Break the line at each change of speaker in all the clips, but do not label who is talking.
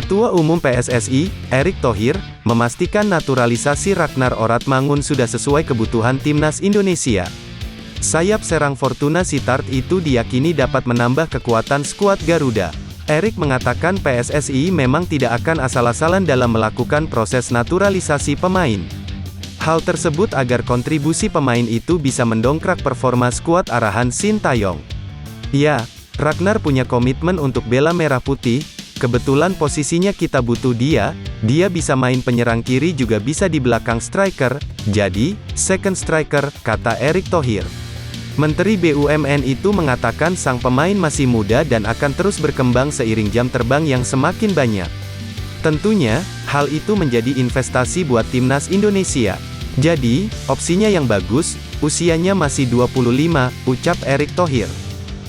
Ketua Umum PSSI, Erick Thohir, memastikan naturalisasi Ragnar Oratmangun sudah sesuai kebutuhan timnas Indonesia. Sayap serang Fortuna Sittard itu diyakini dapat menambah kekuatan skuad Garuda. Erick mengatakan PSSI memang tidak akan asal-asalan dalam melakukan proses naturalisasi pemain. Hal tersebut agar kontribusi pemain itu bisa mendongkrak performa skuad arahan Sintayong. Ya, Ragnar punya komitmen untuk bela merah putih, kebetulan posisinya kita butuh dia bisa main penyerang kiri juga bisa di belakang striker, jadi, second striker, kata Erick Thohir. Menteri BUMN itu mengatakan sang pemain masih muda dan akan terus berkembang seiring jam terbang yang semakin banyak. Tentunya, hal itu menjadi investasi buat timnas Indonesia. Jadi, opsinya yang bagus, usianya masih 25, ucap Erick Thohir.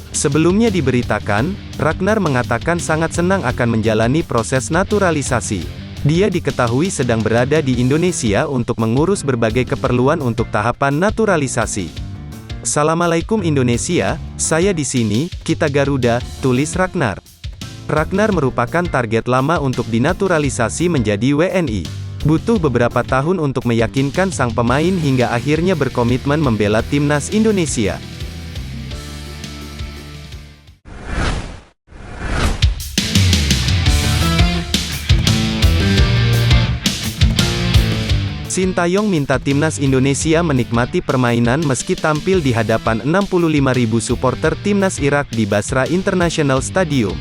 Sebelumnya diberitakan, Ragnar mengatakan sangat senang akan menjalani proses naturalisasi. Dia diketahui sedang berada di Indonesia untuk mengurus berbagai keperluan untuk tahapan naturalisasi. Assalamualaikum Indonesia, saya di sini, kita Garuda, tulis Ragnar. Ragnar merupakan target lama untuk dinaturalisasi menjadi WNI. Butuh beberapa tahun untuk meyakinkan sang pemain hingga akhirnya berkomitmen membela timnas Indonesia. Sintayong minta timnas Indonesia menikmati permainan meski tampil di hadapan 65.000 supporter timnas Irak di Basra International Stadium.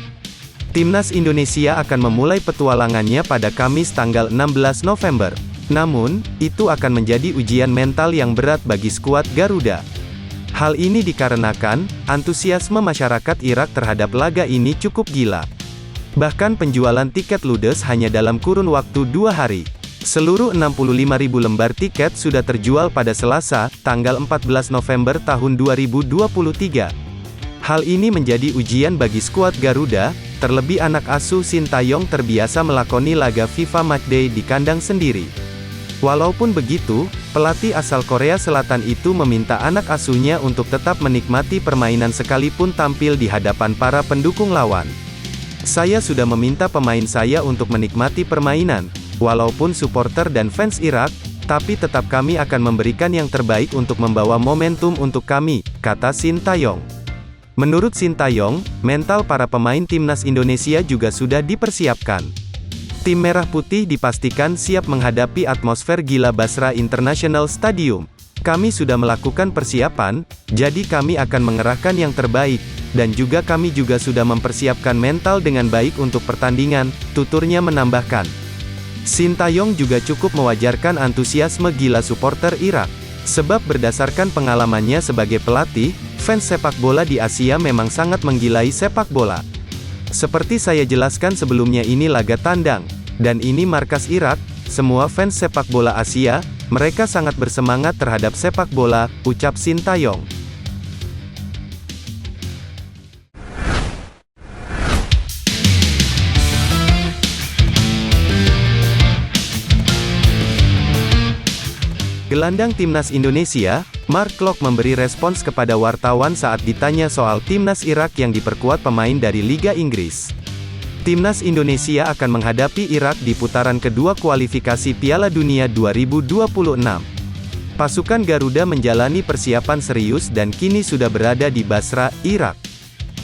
Timnas Indonesia akan memulai petualangannya pada Kamis tanggal 16 November. Namun, itu akan menjadi ujian mental yang berat bagi skuad Garuda. Hal ini dikarenakan, antusiasme masyarakat Irak terhadap laga ini cukup gila. Bahkan penjualan tiket ludes hanya dalam kurun waktu 2 hari. Seluruh 65.000 lembar tiket sudah terjual pada Selasa, tanggal 14 November tahun 2023. Hal ini menjadi ujian bagi skuad Garuda, terlebih anak asuh Sintayong terbiasa melakoni laga FIFA Matchday di kandang sendiri. Walaupun begitu, pelatih asal Korea Selatan itu meminta anak asuhnya untuk tetap menikmati permainan sekalipun tampil di hadapan para pendukung lawan. Saya sudah meminta pemain saya untuk menikmati permainan. Walaupun supporter dan fans Irak, tapi tetap kami akan memberikan yang terbaik untuk membawa momentum untuk kami, kata Sintayong. Menurut Sintayong, mental para pemain timnas Indonesia juga sudah dipersiapkan. Tim Merah Putih dipastikan siap menghadapi atmosfer gila Basra International Stadium. Kami sudah melakukan persiapan, jadi kami akan mengerahkan yang terbaik, dan juga kami juga sudah mempersiapkan mental dengan baik untuk pertandingan, tuturnya menambahkan. Sintayong juga cukup mewajarkan antusiasme gila supporter Irak. Sebab berdasarkan pengalamannya sebagai pelatih, fans sepak bola di Asia memang sangat menggilai sepak bola. Seperti saya jelaskan sebelumnya, ini laga tandang, dan ini markas Irak, semua fans sepak bola Asia, mereka sangat bersemangat terhadap sepak bola, ucap Sintayong. Gelandang timnas Indonesia, Mark Klok memberi respons kepada wartawan saat ditanya soal timnas Irak yang diperkuat pemain dari Liga Inggris. Timnas Indonesia akan menghadapi Irak di putaran kedua kualifikasi Piala Dunia 2026. Pasukan Garuda menjalani persiapan serius dan kini sudah berada di Basra, Irak.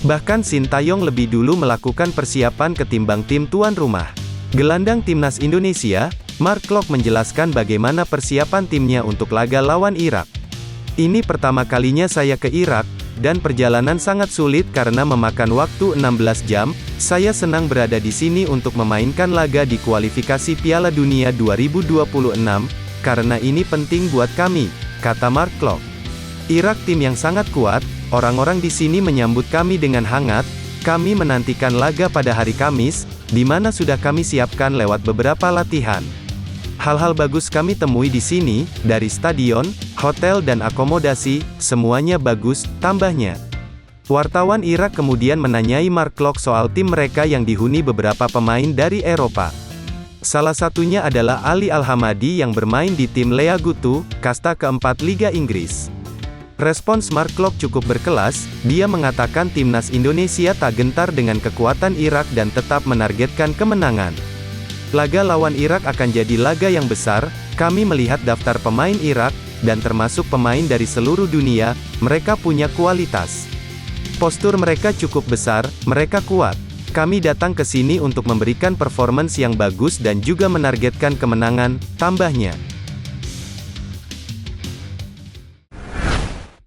Bahkan Sintayong lebih dulu melakukan persiapan ketimbang tim tuan rumah. Gelandang timnas Indonesia, Mark Klok menjelaskan bagaimana persiapan timnya untuk laga lawan Irak. Ini pertama kalinya saya ke Irak, dan perjalanan sangat sulit karena memakan waktu 16 jam. Saya senang berada di sini untuk memainkan laga di kualifikasi Piala Dunia 2026, karena ini penting buat kami, kata Mark Klok. Irak tim yang sangat kuat, orang-orang di sini menyambut kami dengan hangat. Kami menantikan laga pada hari Kamis, di mana sudah kami siapkan lewat beberapa latihan. Hal-hal bagus kami temui di sini, dari stadion, hotel dan akomodasi, semuanya bagus, tambahnya. Wartawan Irak kemudian menanyai Mark Klok soal tim mereka yang dihuni beberapa pemain dari Eropa. Salah satunya adalah Ali Al-Hamadi yang bermain di tim Leagutu, kasta keempat Liga Inggris. Respons Mark Klok cukup berkelas, dia mengatakan timnas Indonesia tak gentar dengan kekuatan Irak dan tetap menargetkan kemenangan. Laga lawan Irak akan jadi laga yang besar, kami melihat daftar pemain Irak, dan termasuk pemain dari seluruh dunia, mereka punya kualitas. Postur mereka cukup besar, mereka kuat. Kami datang ke sini untuk memberikan performance yang bagus dan juga menargetkan kemenangan, tambahnya.